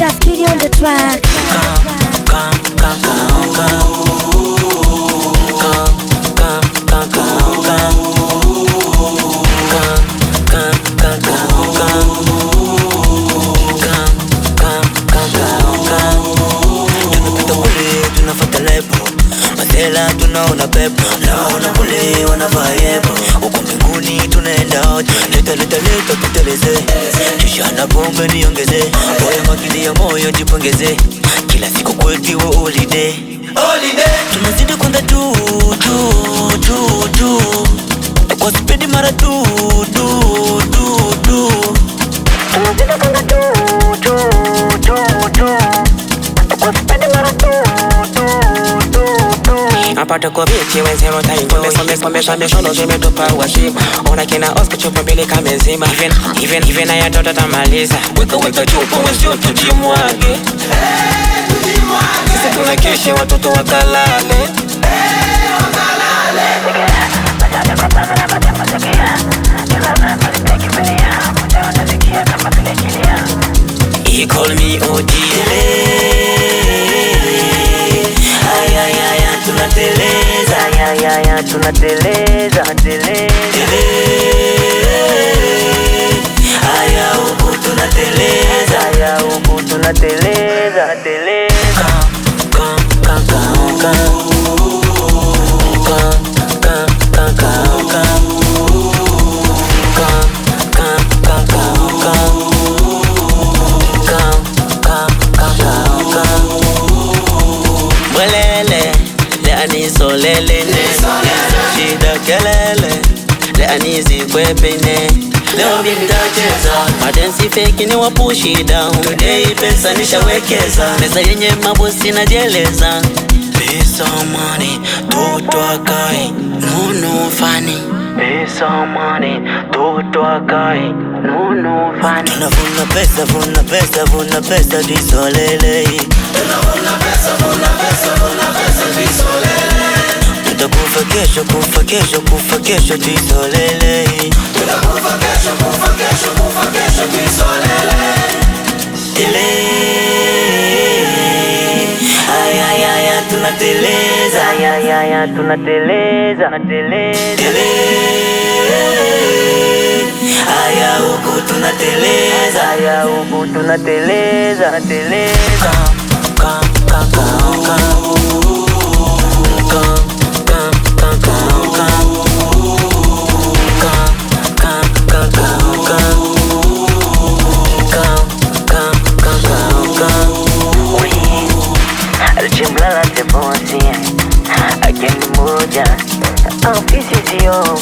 Just Kitty on the track. Tunafuata lepo Matela tunaona pepo, naona kule wanavayebo. Uko mbinguni tunaenda out. Leta tuteleze, kisha na pombe niongeze. Moyo makini ya moyo jipongeze. Kila siku kwetu holiday. Tunazidi kwenda tu kwa spendi mara tu tunazidi kwenda tu kwa spendi mara tu Apata kwa bichi wenzero tainjo Somesha mishono zimetupa washima. Ona kina Oscar chupa mbili kamezima. Even na ya tota tamaliza. Weka chupa wenzio tujimwage. Sisi tunakeshe watoto wakalale. He call me OG. Tunateleza Aya huku tunateleza Mwelele leani solelene shida kelele leani zikwepene. Leo mitacheza madensi fake ni wapushi down. Today pesa nishawekeza, meza yenye mabosi najeleza. Pesa money toto akai no funny. Pesa money toto akai no funny. Tunavuna pesa disolele. Tutakufa kesho disolele. Aya tunateleza Aya huku tunateleza Jimla la teposi, ageni moja, ofisi sio